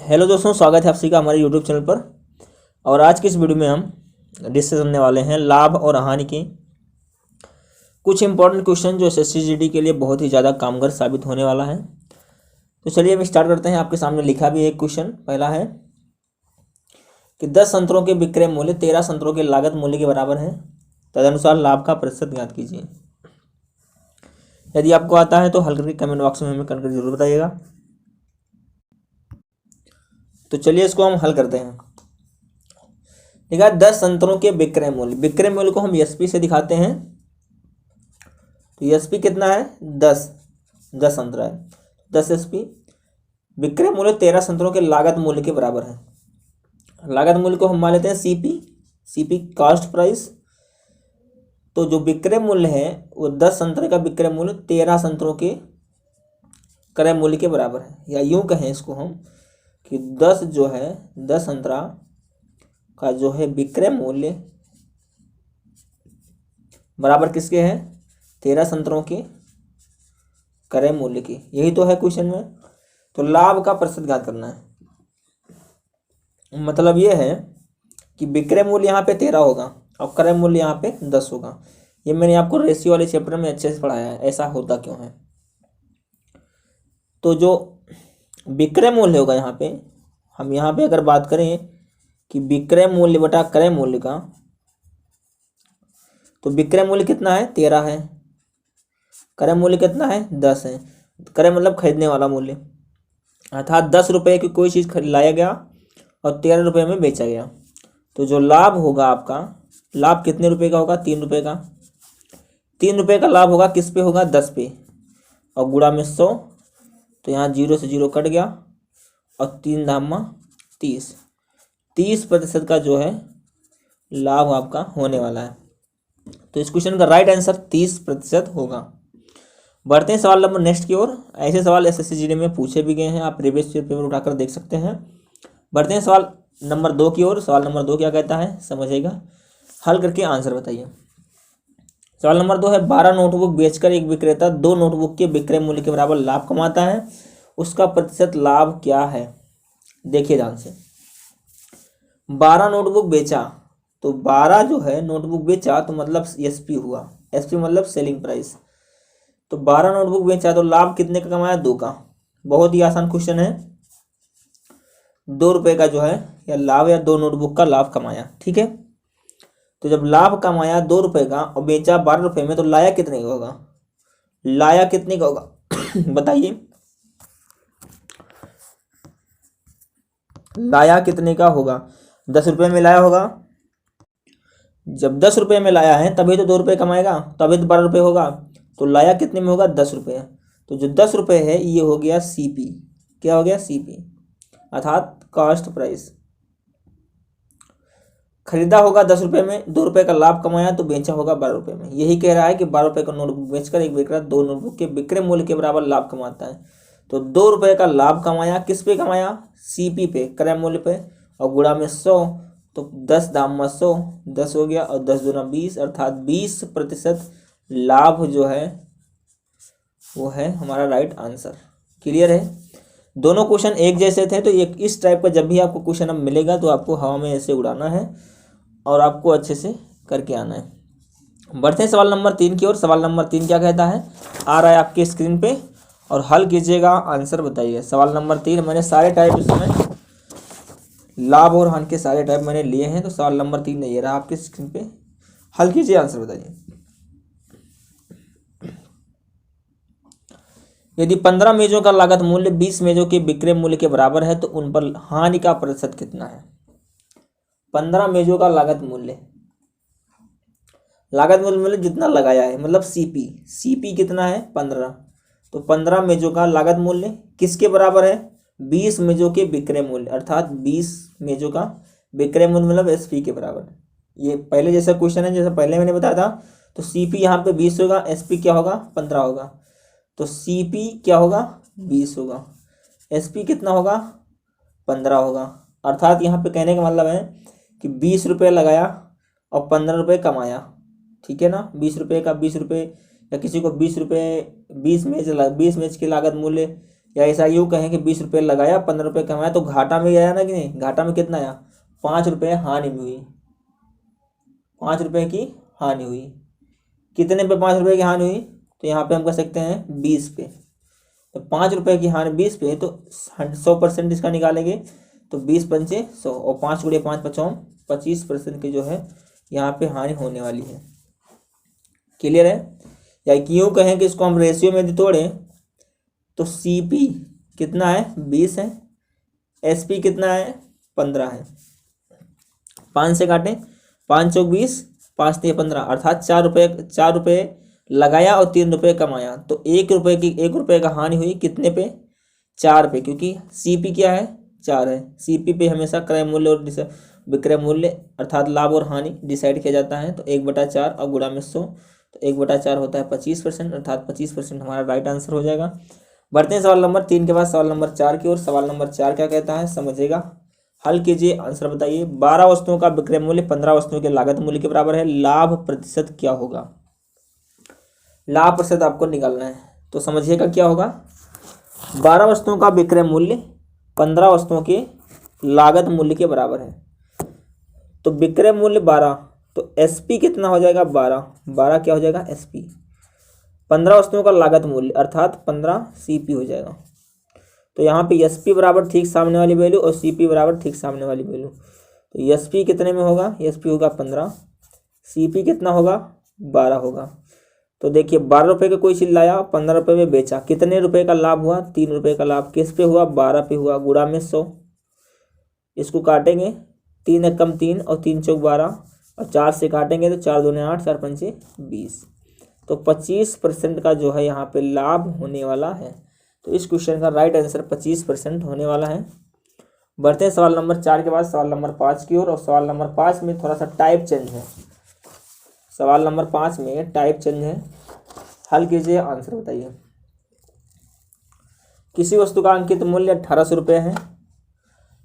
Hello दोस्तों, स्वागत है आप सभी का हमारे यूट्यूब चैनल पर। और आज की इस वीडियो में हम डिस्कस करने वाले हैं लाभ और हानि के कुछ इंपॉर्टेंट क्वेश्चन जो एसएससी जीडी के लिए बहुत ही ज़्यादा कामगार साबित होने वाला है। तो चलिए हम स्टार्ट करते हैं। आपके सामने लिखा भी एक क्वेश्चन पहला है कि 10 संतरों के विक्रय मूल्य 13 संतरों के लागत मूल्य के बराबर है, तदनुसार लाभ का प्रतिशत ज्ञात कीजिए। यदि आपको आता है तो हल करके कमेंट बॉक्स में हमें करके जरूर बताइएगा। तो चलिए इसको हम हल करते हैं। ठीक है, 10 संतरों के विक्रय मूल्य को हम एसपी से दिखाते हैं। तो एसपी कितना है? 10 संतरा है, 10 एसपी। विक्रय मूल्य 13 संतरों के लागत मूल्य के बराबर है। लागत मूल्य को हम मान लेते हैं सीपी कॉस्ट प्राइस। तो जो विक्रय मूल्य है वो 10 संतरे का विक्रय मूल्य 13 संतरों के क्रय मूल्य के बराबर है। या यूं कहें इसको हम कि 10 संतरा का जो है विक्रय मूल्य बराबर किसके है? 13 संतरों के क्रय मूल्य के। यही तो है क्वेश्चन में। तो लाभ का प्रतिशत ज्ञात करना है। मतलब ये है कि विक्रय मूल्य यहाँ पे 13 होगा और क्रय मूल्य यहाँ पे 10 होगा। ये मैंने आपको रेशियो वाले चैप्टर में अच्छे से पढ़ाया है, ऐसा होता क्यों है। तो जो विक्रय मूल्य होगा यहाँ पे, हम यहाँ पे अगर बात करें कि विक्रय मूल्य बटा क्रय मूल्य का, तो विक्रय मूल्य कितना है? 13 है। क्रय मूल्य कितना है? 10 है। क्रय मतलब खरीदने वाला मूल्य, अर्थात 10 रुपये की कोई चीज़ लाया गया और 13 रुपये में बेचा गया। तो जो लाभ होगा आपका, लाभ कितने रुपए का होगा? 3 रुपये का। 3 रुपये का लाभ होगा किस पे होगा? 10 पे, और गुणा में 100। तो यहाँ 0 से 0 कट गया और 3 धामा 30% का जो है लाभ आपका होने वाला है। तो इस क्वेश्चन का राइट आंसर 30% होगा। बढ़ते हैं सवाल नंबर नेक्स्ट की ओर। ऐसे सवाल एसएससी जीडी में पूछे भी गए हैं, आप प्रीवियस पेपर उठाकर देख सकते हैं। बढ़ते हैं सवाल नंबर 2 की ओर। सवाल नंबर 2 क्या कहता है समझिएगा, हल करके आंसर बताइए। सवाल नंबर 2 है 12 नोटबुक बेचकर एक विक्रेता 2 नोटबुक के विक्रय मूल्य के बराबर लाभ कमाता है, उसका प्रतिशत लाभ क्या है? देखिए ध्यान से। 12 नोटबुक बेचा, तो 12 जो है नोटबुक बेचा तो मतलब एसपी हुआ। एसपी मतलब सेलिंग प्राइस। तो 12 नोटबुक बेचा तो लाभ कितने का कमाया? 2 का। बहुत ही आसान क्वेश्चन है। 2 रुपये का जो है या लाभ या 2 नोटबुक का लाभ कमाया। ठीक है, तो जब लाभ कमाया 2 रुपये का और बेचा 12 रुपये में, तो लाया कितने का होगा? लाया कितने का होगा बताइए। लाया कितने का होगा? 10 रुपये में लाया होगा। जब 10 रुपये में लाया है तभी तो 2 रुपये कमाएगा, तभी तो 12 रुपये होगा। तो लाया कितने में होगा? 10 रुपये। तो जो 10 रुपये है ये हो गया सीपी। क्या हो गया? सीपी, अर्थात कॉस्ट प्राइस। खरीदा होगा 10 रुपये में, 2 रुपये का लाभ कमाया तो बेचा होगा 12 रुपये में। यही कह रहा है कि 12 रुपये का नोटबुक बेचकर एक विक्रेता 2 नोटबुक के विक्रय मूल्य के बराबर लाभ कमाता है। तो 2 रुपये का लाभ कमाया, किस पे कमाया? सीपी पे, क्रय मूल्य पे, और गुणा में 100। तो 10 दाम 100, 10 हो गया, और 10 दूना 20, अर्थात 20% लाभ जो है वो है हमारा राइट आंसर। क्लियर है? दोनों क्वेश्चन एक जैसे थे, तो एक इस टाइप का जब भी आपको क्वेश्चन अब मिलेगा तो आपको हवा में ऐसे उड़ाना है और आपको अच्छे से करके आना है। बढ़ते हैं सवाल नंबर 3 की ओर। सवाल नंबर 3 क्या कहता है, आ रहा है आपके स्क्रीन पे, और हल कीजिएगा, आंसर बताइए। सवाल नंबर 3 मैंने सारे टाइप इसमें लाभ और हानि के सारे टाइप मैंने लिए हैं। तो सवाल नंबर 3 ये रहा आपके स्क्रीन पे, हल कीजिए, आंसर बताइए। यदि 15 मेजों का लागत मूल्य 20 मेजों के विक्रय मूल्य के बराबर है तो उन पर हानि का प्रतिशत कितना है? 15 मेजों का लागत मूल्य मतलब जितना लगाया है, मतलब सीपी कितना है? 15। तो 15 मेजों का लागत मूल्य किसके बराबर है? 20 मेजों के विक्रय मूल्य, अर्थात 20 मेजों का विक्रय मूल्य मतलब एसपी के बराबर। ये पहले जैसा क्वेश्चन है, जैसा पहले मैंने बताया था। तो सीपी यहाँ पे 20 होगा, एसपी क्या होगा? 15 होगा। तो सीपी क्या होगा? 20 होगा। एसपी कितना होगा? 15 होगा। अर्थात यहाँ पे कहने का मतलब है कि 20 रुपये लगाया और 15 रुपये कमाया। ठीक है ना? 20 रुपये का 20 रुपये, या किसी को 20 रुपये 20 मेज की लागत मूल्य या ऐसा यूँ कहें कि 20 रुपये लगाया, 15 रुपये कमाया, तो घाटा में आया ना कि नहीं, घाटा में कितना आया, 5 रुपये हानि भी हुई, 5 रुपये की हानि हुई। कितने पे 5 रुपये की हानि हुई, तो यहाँ पे हम कह सकते हैं 20 पे। तो 5 रुपये की हानि 20 पे, तो 100% इसका निकालेंगे, तो 20 पंचे 100 और 5 गुणे 5 पचाओ 25% की जो है यहाँ पे हानि होने वाली है। क्लियर है। या यूँ कहें कि इसको हम रेशियो में तोड़ें, तो CP कितना है, 20 है, SP कितना है, 15 है। 5 से काटें, 5 चौक 20, 5 तिया 15, अर्थात 4 रुपये लगाया और 3 रुपये कमाया, तो 1 रुपये का हानि हुई कितने पे, 4 पे, क्योंकि CP क्या है, 4 है। CP पे हमेशा क्रय मूल्य और विक्रय मूल्य अर्थात लाभ और हानि डिसाइड किया जाता है। तो 1/4 और गुणा में 100, तो 1/4 होता है 25%, अर्थात 25% हमारा राइट आंसर हो जाएगा। बढ़ते हैं सवाल नंबर 3 के बाद सवाल नंबर 4 की ओर। सवाल नंबर 4 क्या कहता है, समझिएगा, हल कीजिए, आंसर बताइए। 12 वस्तुओं का विक्रय मूल्य 15 वस्तुओं के लागत मूल्य के बराबर है, लाभ प्रतिशत क्या होगा। लाभ प्रतिशत आपको निकालना है, तो समझिएगा क्या होगा। 12 वस्तुओं का विक्रय मूल्य 15 वस्तुओं के लागत मूल्य के बराबर है। तो विक्रय मूल्य 12, तो SP कितना हो जाएगा, 12 क्या हो जाएगा, SP। 15 वस्तुओं का लागत मूल्य अर्थात 15 CP हो जाएगा। तो यहाँ पे SP बराबर ठीक सामने वाली वैल्यू और CP बराबर ठीक सामने वाली वैल्यू। तो SP कितने में होगा, SP होगा 15, CP कितना होगा, 12 होगा। तो देखिए 12 रुपये का कोई चीज़ लाया, 15 रुपये में बेचा, कितने रुपए का लाभ हुआ, 3 रुपये का लाभ। किस पे हुआ, 12 पे हुआ, गुणा में 100। इसको काटेंगे, 3 एकम 3 और 3 चौक 12 और 4 से काटेंगे तो 4 दूने 8, 4 पंचे 20। तो 25% का जो है यहाँ पे लाभ होने वाला है। तो इस क्वेश्चन का राइट आंसर 25% होने वाला है। बढ़ते हैं सवाल नंबर 4 के बाद सवाल नंबर 5 की ओर। और सवाल नंबर 5 में थोड़ा सा टाइप चेंज है, सवाल नंबर 5 में टाइप चेंज है। हल कीजिए, आंसर बताइए। किसी वस्तु का अंकित मूल्य 1800 रुपये है,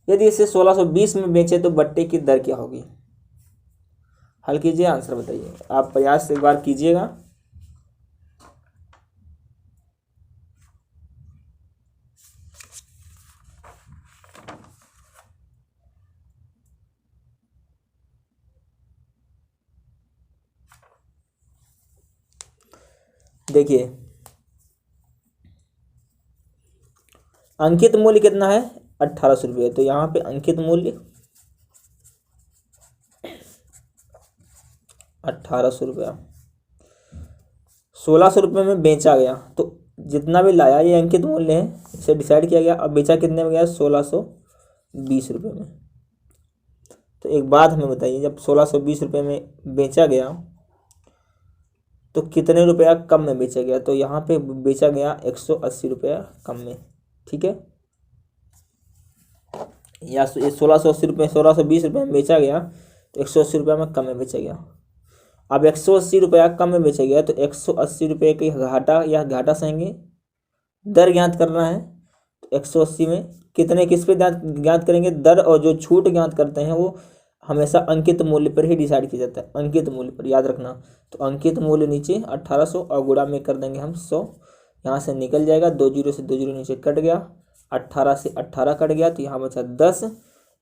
यदि इसे 1620 में बेचे तो बट्टे की दर क्या होगी। हल कीजिए, आंसर बताइए। आप प्रयास एक बार कीजिएगा। देखिए अंकित मूल्य कितना है, 1800 रुपये। तो यहाँ पे अंकित मूल्य 1800 रुपया, 1600 रुपये में बेचा गया, तो जितना भी लाया ये अंकित मूल्य है, इसे डिसाइड किया गया। अब बेचा कितने में गया, 1620 रुपये में। तो एक बात हमें बताइए, जब 1620 रुपये में बेचा गया तो कितने रुपया कम में बेचा गया। तो यहाँ पे बेचा गया 180 रुपया कम में, ठीक है। या 1680 रुपये, 1620 रुपये में बेचा गया तो 180 रुपया में कम में बेचा गया। अब 180 रुपया कम में बेचा गया तो 180 रुपये की घाटा या घाटा सहेंगे, दर ज्ञात करना है। तो 180 में कितने किस पे ज्ञात करेंगे, दर, और जो छूट ज्ञात करते हैं वो हमेशा अंकित मूल्य पर ही डिसाइड किया जाता है, अंकित मूल्य पर, याद रखना। तो अंकित मूल्य नीचे 1800 और गुणा में कर देंगे हम 100, यहाँ से निकल जाएगा, 2 जीरो से 2 जीरो नीचे कट गया, 18 से 18 कट गया, तो यहाँ बचा 10।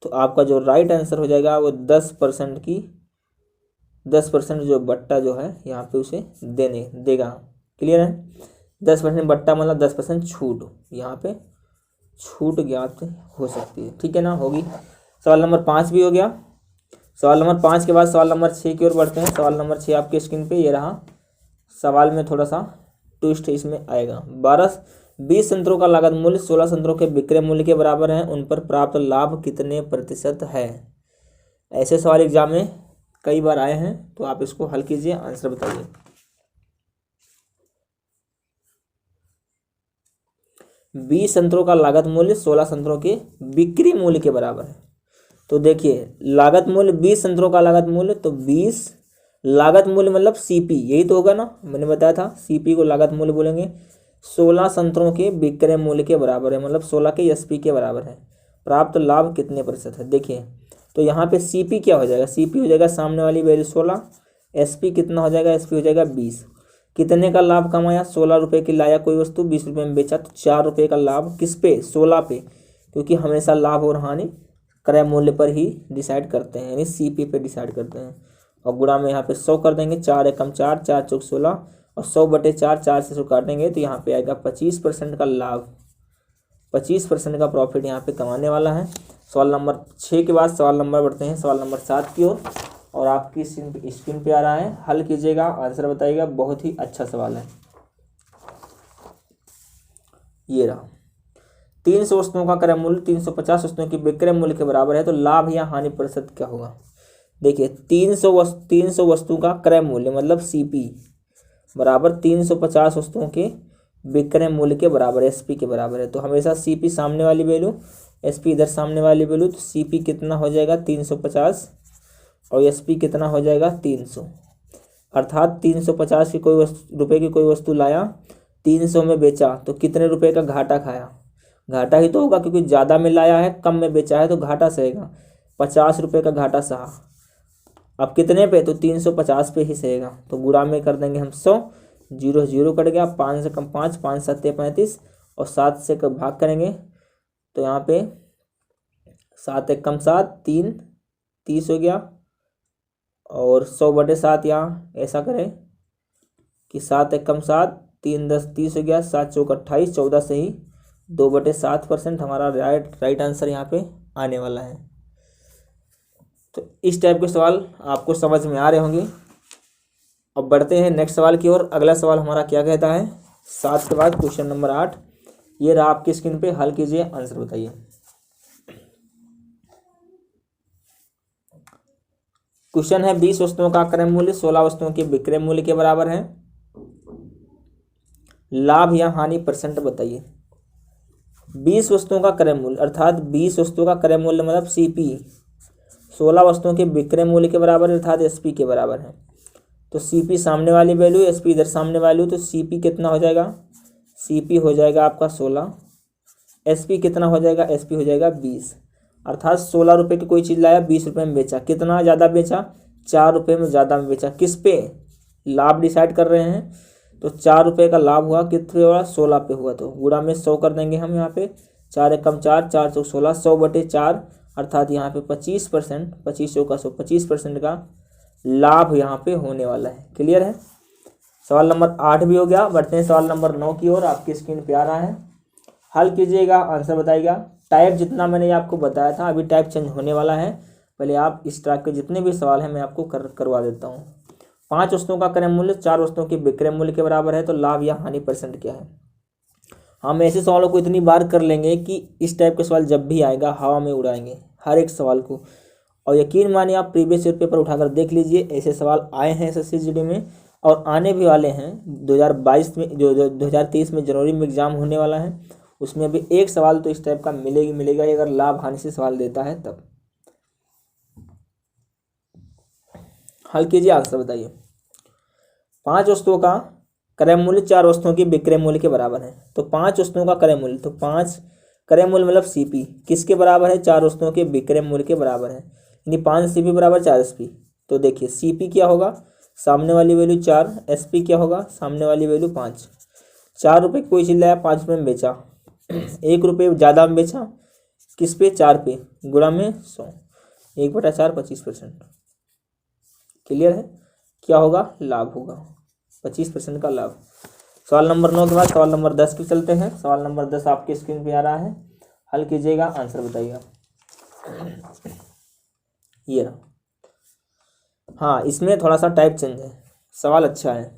तो आपका जो राइट आंसर हो जाएगा वो 10% की 10% जो बट्टा जो है यहाँ पे उसे देगा। क्लियर है। 10% बट्टा मतलब 10% छूट, यहाँ पे छूट ज्ञात हो सकती है, ठीक है ना, होगी। सवाल नंबर 5 भी हो गया। सवाल नंबर 5 के बाद सवाल नंबर 6 की ओर बढ़ते हैं। सवाल नंबर 6 आपके स्क्रीन पे ये रहा। सवाल में थोड़ा सा ट्विस्ट इसमें आएगा। 20 संतरों का लागत मूल्य 16 संतरों के विक्रय मूल्य के बराबर है, उन पर प्राप्त लाभ कितने प्रतिशत है। ऐसे सवाल एग्जाम में कई बार आए हैं, तो आप इसको हल कीजिए, आंसर बताइए। बीस संतरों का लागत मूल्य 16 संतरों के बिक्री मूल्य के बराबर है। तो देखिए लागत मूल्य 20 संतरों का लागत मूल्य, तो 20 लागत मूल्य मतलब CP, यही तो होगा ना, मैंने बताया था CP को लागत मूल्य बोलेंगे। 16 संतरों के विक्रय मूल्य के बराबर है, मतलब 16 के SP के बराबर है। प्राप्त लाभ कितने प्रतिशत है, देखिए तो यहाँ पे CP क्या हो जाएगा, CP हो जाएगा सामने वाली वैल्यू 16, SP कितना हो जाएगा, SP हो जाएगा 20। कितने का लाभ कमाया, 16 रुपये की लाया कोई वस्तु, 20 रुपये में बेचा, तो 4 रुपये का लाभ किस पे, 16 पे, क्योंकि हमेशा लाभ और हानि क्रय मूल्य पर ही डिसाइड करते हैं, यानी सीपी पे डिसाइड करते हैं। और गुणा में यहाँ पे 100 कर देंगे, 4 एकम 4, 4 चौक 16, और 100/4, 4 से 100 काटेंगे तो यहाँ पे आएगा 25% का लाभ, 25% का प्रॉफिट यहाँ पे कमाने वाला है। सवाल नंबर 6 के बाद सवाल नंबर बढ़ते हैं सवाल नंबर 7 की ओर, और आपकी स्क्रीन पे आ रहा है, हल कीजिएगा, आंसर बताइएगा। बहुत ही अच्छा सवाल है, ये रहा। 300 वस्तुओं का क्रय मूल्य 350 वस्तुओं की विक्रय मूल्य के बराबर है, तो लाभ या हानि प्रतिशत क्या होगा। देखिए 300 वस्तु का क्रय मूल्य मतलब सीपी बराबर 350 वस्तुओं के विक्रय मूल्य के बराबर, एसपी के बराबर है। तो हमेशा सीपी सामने वाली वैल्यू, एसपी इधर सामने वाली वैल्यू, तो सीपी कितना हो जाएगा 350 और एसपी कितना हो जाएगा 300। अर्थात 350 की कोई रुपए की कोई वस्तु लाया, 300 में बेचा, तो कितने रुपए का घाटा खाया, घाटा ही तो होगा, क्योंकि ज़्यादा में लाया है कम में बेचा है तो घाटा सहेगा, 50 रुपये का घाटा सहा। अब कितने पे, तो 350 पे ही सहेगा, तो गुणा में कर देंगे हम 100, 0 0 कट गया, 5 से कम 5, 5 7 35, और 7 से भाग करेंगे तो यहाँ पे 7 एक कम 7, 3 30 हो गया, और 100/7 यहाँ ऐसा करें कि 7 एक कम 7, 3 10 30 हो गया, 7 चौक 28, 14 से ही 2/7% हमारा राइट आंसर यहाँ पे आने वाला है। तो इस टाइप के सवाल आपको समझ में आ रहे होंगे। अब बढ़ते हैं नेक्स्ट सवाल की ओर। अगला सवाल हमारा क्या कहता है, 7 के बाद क्वेश्चन नंबर 8, ये रहा आपकी स्क्रीन पे, हल कीजिए, आंसर बताइए। क्वेश्चन है 20 वस्तुओं का क्रय मूल्य 16 वस्तुओं के विक्रय मूल्य के बराबर है, लाभ या हानि परसेंट बताइए। 20 वस्तुओं का क्रय मूल्य अर्थात 20 वस्तुओं का क्रय मूल्य मतलब सीपी 16 वस्तुओं के विक्रय मूल्य के बराबर अर्थात एसपी के बराबर है। तो सीपी सामने वाली वैल्यू, एसपी इधर सामने वैल्यू, तो सीपी कितना हो जाएगा, सीपी हो जाएगा आपका 16, एसपी कितना हो जाएगा, एसपी हो जाएगा 20। अर्थात 16 रुपये की कोई चीज़ लाया, 20 रुपये में बेचा, कितना ज़्यादा बेचा, 4 रुपये में ज़्यादा में बेचा, किस पे, लाभ डिसाइड कर रहे हैं, तो 4 रुपये का लाभ हुआ, कितने हुआ, 16 पे हुआ, तो गुणा में 100 कर देंगे हम यहाँ पे, 4 एकम 4, 4 चौक 16, 100/4, अर्थात यहाँ पे 25%, 25 चौका 100, 25% का लाभ यहाँ पे होने वाला है। क्लियर है। सवाल नंबर 8 भी हो गया। बढ़ते हैं सवाल नंबर 9 की ओर, आपकी स्क्रीन पे आ रहा है, हल कीजिएगा, आंसर बताइएगा। टाइप जितना मैंने आपको बताया था, अभी टाइप चेंज होने वाला है, पहले आप इस टाइप के जितने भी सवाल हैं मैं आपको करवा देता हूँ। 5 वस्तुओं का क्रय मूल्य 4 वस्तुओं के विक्रय मूल्य के बराबर है, तो लाभ या हानि परसेंट क्या है। हम ऐसे सवालों को इतनी बार कर लेंगे कि इस टाइप के सवाल जब भी आएगा हवा में उड़ाएंगे हर एक सवाल को। और यकीन मानिए आप प्रीवियस ईयर पेपर उठाकर देख लीजिए, ऐसे सवाल आए हैं एसएससी जीडी में और आने भी वाले हैं। 2022 में जो 2023 में जनवरी में एग्जाम होने वाला है, उसमें भी एक सवाल तो इस टाइप का मिलेगा ही, अगर लाभ हानि से सवाल देता है तब। हल कीजिए, आंसर बताइए। 5 वस्तुओं का क्रय मूल्य 4 वस्तुओं की विक्रय मूल्य के बराबर है, तो 5 वस्तुओं का क्रय मूल्य, तो 5 क्रय मूल्य मतलब सीपी किसके बराबर है, 4 वस्तुओं के विक्रय मूल्य के बराबर है, यानी 5 सीपी बराबर 4 एसपी। तो देखिए सीपी क्या होगा, सामने वाली वैल्यू 4, एसपी क्या होगा, सामने वाली वैल्यू 5। 4 रुपये कोई चीज लाया, 5 रुपये में बेचा, 1 रुपये ज़्यादा में बेचा, किस पे, 4 पे, गुणा में 100, 1/4 25%। क्लियर है। क्या होगा, लाभ होगा, 25% का लाभ। सवाल नंबर 9 के बाद सवाल नंबर 10 पे चलते हैं। सवाल नंबर 10 आपके स्क्रीन पे आ रहा है, हल कीजिएगा, आंसर बताइएगा। ये रहा। हाँ, इसमें थोड़ा सा टाइप चेंज है, सवाल अच्छा है।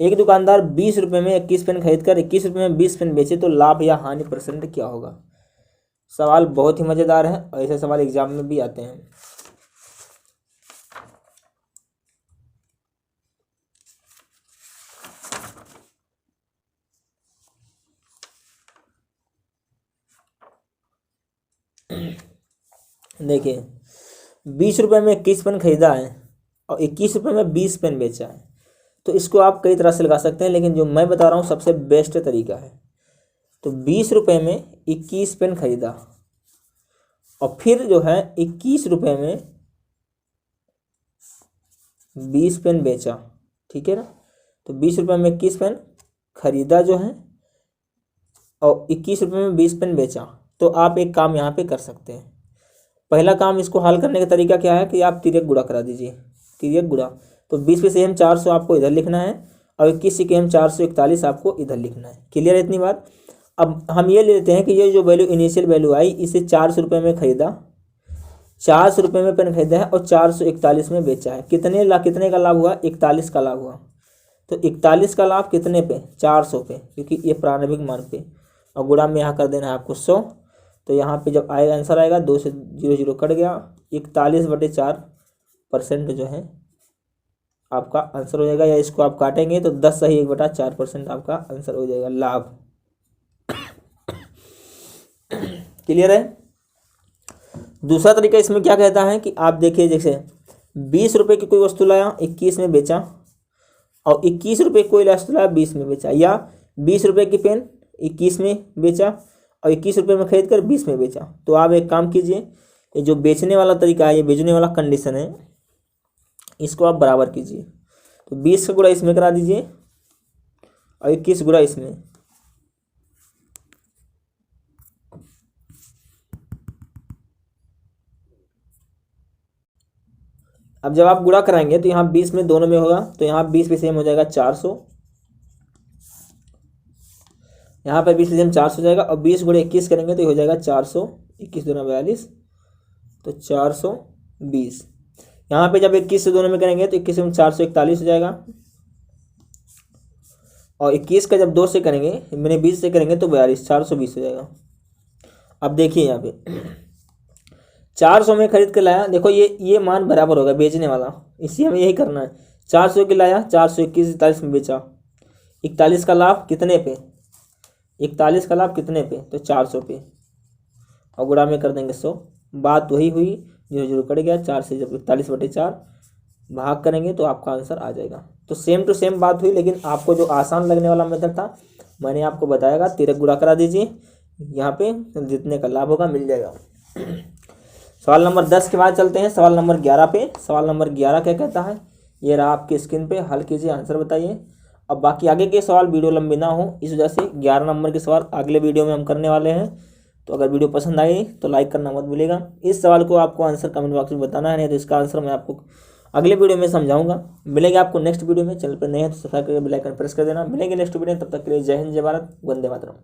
एक दुकानदार 20 रुपये में 21 पेन खरीद कर 21 रुपये में 20 पेन बेचे, तो लाभ या हानि परसेंट क्या होगा। सवाल बहुत ही मज़ेदार है और ऐसे सवाल एग्जाम में भी आते हैं। देखिए 20 रुपये में 21 पेन खरीदा है और 21 रुपये में 20 पेन बेचा है, तो इसको आप कई तरह से लगा सकते हैं, लेकिन जो मैं बता रहा हूँ सबसे बेस्ट तरीका है। तो 20 रुपये में 21 पेन खरीदा और फिर जो है 21 रुपये में 20 पेन बेचा, ठीक है ना। तो 20 रुपये में 21 पेन खरीदा जो है और 21 रुपये में 20 पेन बेचा। तो आप एक काम यहाँ पे कर सकते हैं। पहला काम, इसको हल करने का तरीका क्या है कि आप तिर्यक गुणा करा दीजिए, तिर्यक गुणा। तो 20 पे से हम 400 आपको इधर लिखना है और 21 से हम 441 आपको इधर लिखना है। क्लियर है इतनी बात। अब हम ये लेते हैं कि ये जो वैल्यू इनिशियल वैल्यू आई, इसे 400 रुपये में खरीदा, 400 रुपये में पेन खरीदा है और 441 में बेचा है। कितने का लाभ हुआ? 41 का लाभ हुआ। तो 41 का लाभ कितने पे? 400 पे, क्योंकि ये प्रारंभिक मान पे, और गुणा में यहाँ कर देना है आपको 100। तो यहाँ पे जब आएगा आंसर आएगा 2 से 0 0 कट गया, 41/4% जो है आपका आंसर हो जाएगा। या इसको आप काटेंगे तो 10 सही 1/4% आपका आंसर हो जाएगा, लाभ। क्लियर है। दूसरा तरीका इसमें क्या कहता है कि आप देखिए, जैसे 20 रुपये की कोई वस्तु लाया, 21 में बेचा, और 21 रुपये कोई वस्तु लाया 20 में बेचा, या 20 रुपये की पेन 21 में बेचा और 21 रुपये में खरीद कर 20 में बेचा। तो आप एक काम कीजिए, ये जो बेचने वाला तरीका है, ये बेचने वाला कंडीशन है, इसको आप बराबर कीजिए। तो 20 का गुणा इसमें करा दीजिए और 21 गुणा इसमें। अब जब आप गुणा कराएंगे तो यहाँ 20 में दोनों में होगा, तो यहाँ 20 पे सेम हो जाएगा 400, यहाँ पर 20 पे सेम 400 जाएगा, और 20 गुणा 21 करेंगे तो ये हो जाएगा 400, 21 दूना 42, तो 420। यहाँ पे जब 21 से दोनों में करेंगे तो 21 में 441 हो जाएगा, और 21 का जब 2 से करेंगे, मैंने 20 से करेंगे तो 42, 420 हो जाएगा। अब देखिए यहाँ पे 400 में खरीद के लाया, देखो ये मान बराबर होगा बेचने वाला, इसी हमें यही करना है। 400 के लाया, 421 41 में बेचा, 41 का लाभ कितने पे? 41 का लाभ कितने पे? तो 400 पे, और गुणा में कर देंगे 100। बात वही हुई, 0 0 कट गया, 4 से जब 41/4 भाग करेंगे तो आपका आंसर आ जाएगा। तो सेम टू सेम बात हुई, लेकिन आपको जो आसान लगने वाला मेथड था मैंने आपको बताएगा। तिर्यक गुणा करा दीजिए, यहाँ पे जितने का लाभ होगा मिल जाएगा। सवाल नंबर 10 के बाद चलते हैं सवाल नंबर 11 पे। सवाल नंबर 11 क्या कहता है, ये रहा आपकी स्क्रीन पे, हल कीजिए, आंसर बताइए। अब बाकी आगे के सवाल वीडियो लंबी ना हो, इस वजह से 11 नंबर के सवाल अगले वीडियो में हम करने वाले हैं। तो अगर वीडियो पसंद आई तो लाइक करना मत भूलिएगा। इस सवाल को आपको आंसर कमेंट बॉक्स में बताना है, नहीं तो इसका आंसर मैं आपको अगले वीडियो में समझाऊंगा। मिलेंगे आपको नेक्स्ट वीडियो में। चैनल पर नए हैं तो सब्सक्राइब करके बेल आइकन प्रेस कर देना। मिलेंगे नेक्स्ट वीडियो, तब तक के लिए जय हिंद, जय भारत, वंदे मातरम।